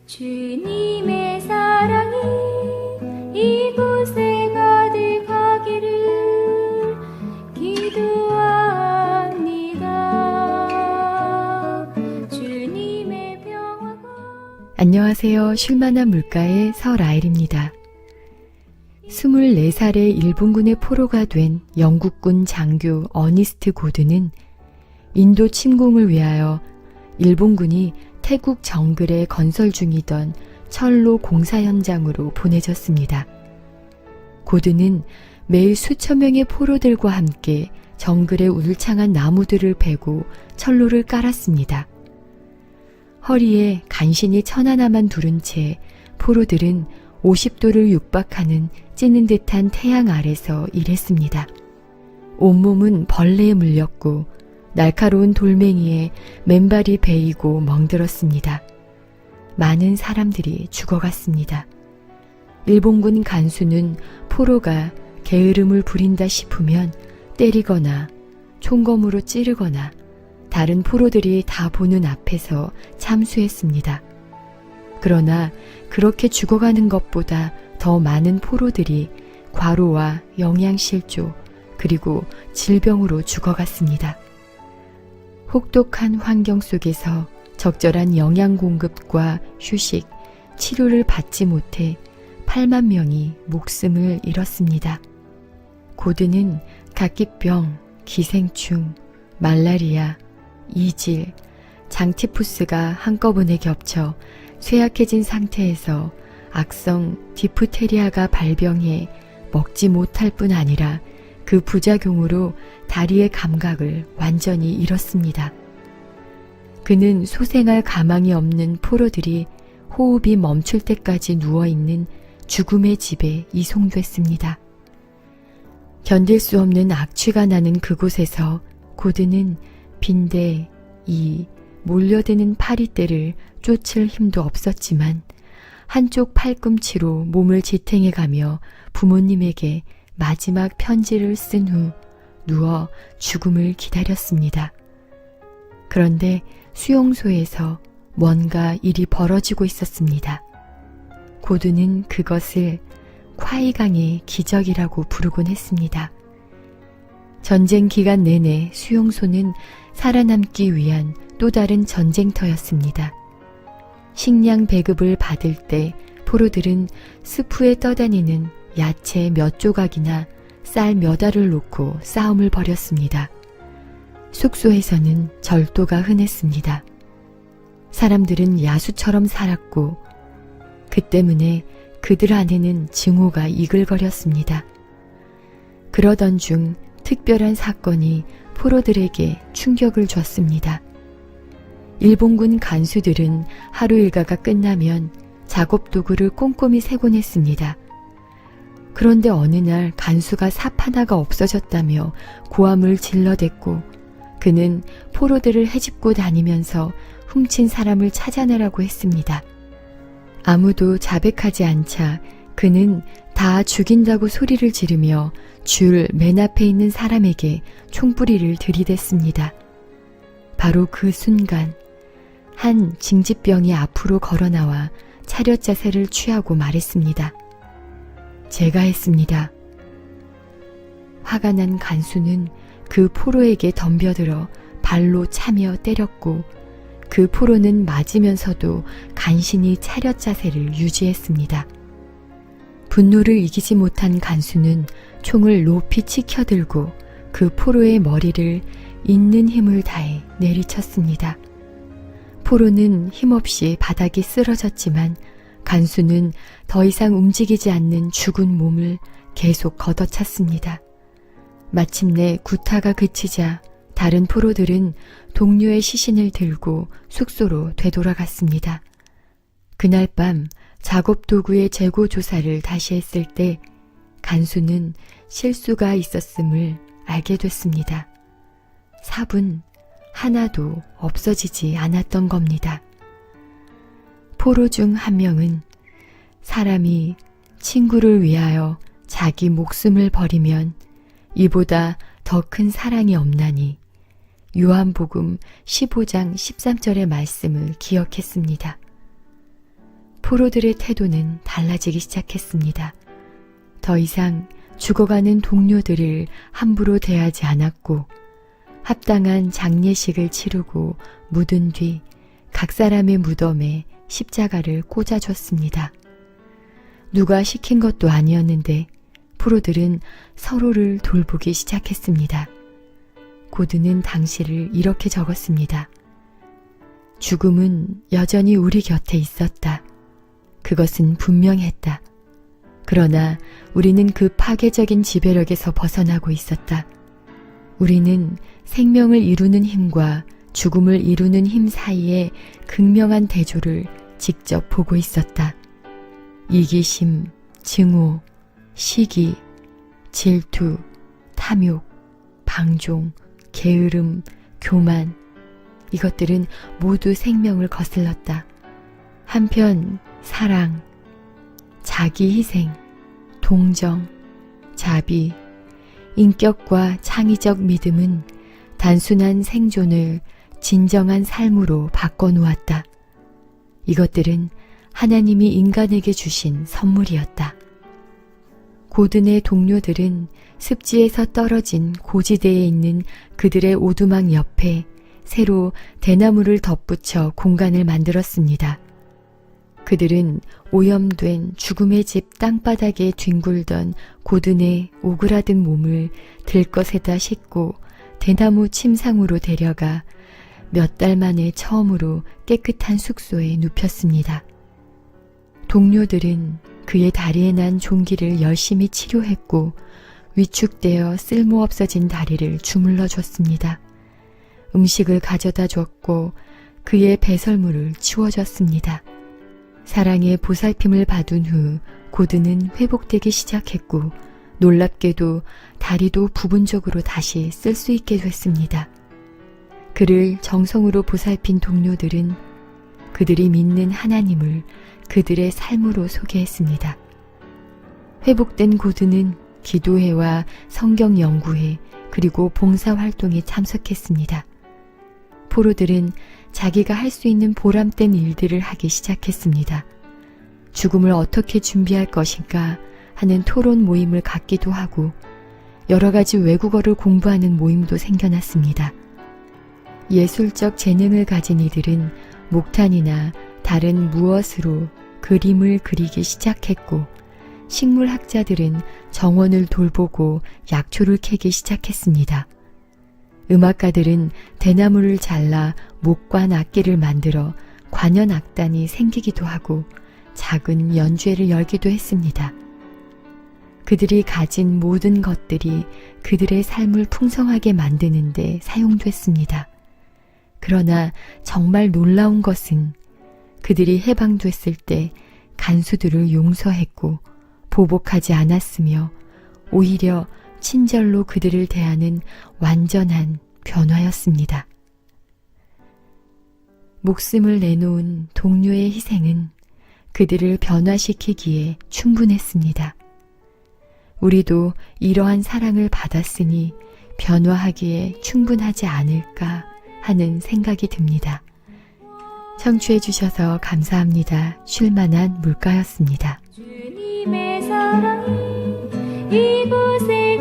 주님의 사랑이 이곳에 가득하기를 기도합니다. 주님의 평화가. 안녕하세요. 쉴만한 물가의 서라일입니다. 24살의 일본군의 포로가 된 영국군 장교 어니스트 고드는 인도 침공을 위하여 일본군이 태국 정글에 건설 중이던 철로 공사 현장으로 보내졌습니다. 고드는 매일 수천 명의 포로들과 함께 정글의 울창한 나무들을 베고 철로를 깔았습니다. 허리에 간신히 천 하나만 두른 채 포로들은 50도를 육박하는 찌는 듯한 태양 아래서 일했습니다. 온몸은 벌레에 물렸고 날카로운 돌멩이에 맨발이 베이고 멍들었습니다. 많은 사람들이 죽어갔습니다. 일본군 간수는 포로가 게으름을 부린다 싶으면 때리거나 총검으로 찌르거나 다른 포로들이 다 보는 앞에서 참수했습니다. 그러나 그렇게 죽어가는 것보다 더 많은 포로들이 과로와 영양실조 그리고 질병으로 죽어갔습니다. 혹독한 환경 속에서 적절한 영양 공급과 휴식, 치료를 받지 못해 8만 명이 목숨을 잃었습니다. 고드는 각기병, 기생충, 말라리아, 이질, 장티푸스가 한꺼번에 겹쳐 쇠약해진 상태에서 악성 디프테리아가 발병해 먹지 못할 뿐 아니라 그 부작용으로 다리의 감각을 완전히 잃었습니다. 그는 소생할 가망이 없는 포로들이 호흡이 멈출 때까지 누워있는 죽음의 집에 이송됐습니다. 견딜 수 없는 악취가 나는 그곳에서 고드는 빈대, 이, 몰려드는 파리떼를 쫓을 힘도 없었지만 한쪽 팔꿈치로 몸을 지탱해가며 부모님에게 마지막 편지를 쓴 후 누워 죽음을 기다렸습니다. 그런데 수용소에서 뭔가 일이 벌어지고 있었습니다. 고드는 그것을 콰이강의 기적이라고 부르곤 했습니다. 전쟁 기간 내내 수용소는 살아남기 위한 또 다른 전쟁터였습니다. 식량 배급을 받을 때 포로들은 스프에 떠다니는 야채 몇 조각이나 쌀 몇 알을 놓고 싸움을 벌였습니다. 숙소에서는 절도가 흔했습니다. 사람들은 야수처럼 살았고 그 때문에 그들 안에는 증오가 이글거렸습니다. 그러던 중 특별한 사건이 포로들에게 충격을 줬습니다. 일본군 간수들은 하루 일과가 끝나면 작업 도구를 꼼꼼히 세곤 했습니다. 그런데 어느 날 간수가 삽 하나가 없어졌다며 고함을 질러댔고 그는 포로들을 헤집고 다니면서 훔친 사람을 찾아내라고 했습니다. 아무도 자백하지 않자 그는 다 죽인다고 소리를 지르며 줄 맨 앞에 있는 사람에게 총뿌리를 들이댔습니다. 바로 그 순간 한 징집병이 앞으로 걸어나와 차렷 자세를 취하고 말했습니다. 제가 했습니다. 화가 난 간수는 그 포로에게 덤벼들어 발로 차며 때렸고 그 포로는 맞으면서도 간신히 차렷 자세를 유지했습니다. 분노를 이기지 못한 간수는 총을 높이 치켜들고 그 포로의 머리를 있는 힘을 다해 내리쳤습니다. 포로는 힘없이 바닥에 쓰러졌지만 간수는 더 이상 움직이지 않는 죽은 몸을 계속 걷어찼습니다. 마침내 구타가 그치자 다른 포로들은 동료의 시신을 들고 숙소로 되돌아갔습니다. 그날 밤 작업 도구의 재고 조사를 다시 했을 때 간수는 실수가 있었음을 알게 됐습니다. 삽은 하나도 없어지지 않았던 겁니다. 포로 중 한 명은 사람이 친구를 위하여 자기 목숨을 버리면 이보다 더 큰 사랑이 없나니 요한복음 15장 13절의 말씀을 기억했습니다. 포로들의 태도는 달라지기 시작했습니다. 더 이상 죽어가는 동료들을 함부로 대하지 않았고 합당한 장례식을 치르고 묻은 뒤 각 사람의 무덤에 십자가를 꽂아줬습니다. 누가 시킨 것도 아니었는데 포로들은 서로를 돌보기 시작했습니다. 고드는 당시를 이렇게 적었습니다. 죽음은 여전히 우리 곁에 있었다. 그것은 분명했다. 그러나 우리는 그 파괴적인 지배력에서 벗어나고 있었다. 우리는 생명을 이루는 힘과 죽음을 이루는 힘 사이의 극명한 대조를 직접 보고 있었다. 이기심, 증오, 시기, 질투, 탐욕, 방종, 게으름, 교만, 이것들은 모두 생명을 거슬렀다. 한편 사랑, 자기 희생, 동정, 자비, 인격과 창의적 믿음은 단순한 생존을 진정한 삶으로 바꿔놓았다. 이것들은 하나님이 인간에게 주신 선물이었다. 고든의 동료들은 습지에서 떨어진 고지대에 있는 그들의 오두막 옆에 새로 대나무를 덧붙여 공간을 만들었습니다. 그들은 오염된 죽음의 집 땅바닥에 뒹굴던 고든의 오그라든 몸을 들것에다 싣고 대나무 침상으로 데려가 몇 달 만에 처음으로 깨끗한 숙소에 눕혔습니다. 동료들은 그의 다리에 난 종기를 열심히 치료했고 위축되어 쓸모없어진 다리를 주물러 줬습니다. 음식을 가져다 줬고 그의 배설물을 치워줬습니다. 사랑의 보살핌을 받은 후 고든은 회복되기 시작했고 놀랍게도 다리도 부분적으로 다시 쓸 수 있게 됐습니다. 그를 정성으로 보살핀 동료들은 그들이 믿는 하나님을 그들의 삶으로 소개했습니다. 회복된 고든은 기도회와 성경 연구회 그리고 봉사활동에 참석했습니다. 포로들은 자기가 할 수 있는 보람된 일들을 하기 시작했습니다. 죽음을 어떻게 준비할 것인가 하는 토론 모임을 갖기도 하고 여러 가지 외국어를 공부하는 모임도 생겨났습니다. 예술적 재능을 가진 이들은 목탄이나 다른 무엇으로 그림을 그리기 시작했고 식물학자들은 정원을 돌보고 약초를 캐기 시작했습니다. 음악가들은 대나무를 잘라 목관 악기를 만들어 관현 악단이 생기기도 하고 작은 연주회를 열기도 했습니다. 그들이 가진 모든 것들이 그들의 삶을 풍성하게 만드는 데 사용됐습니다. 그러나 정말 놀라운 것은 그들이 해방됐을 때 간수들을 용서했고 보복하지 않았으며 오히려 친절로 그들을 대하는 완전한 변화였습니다. 목숨을 내놓은 동료의 희생은 그들을 변화시키기에 충분했습니다. 우리도 이러한 사랑을 받았으니 변화하기에 충분하지 않을까 하는 생각이 듭니다. 청취해 주셔서 감사합니다. 쉴만한 물가였습니다. 주님의 사랑이 이곳에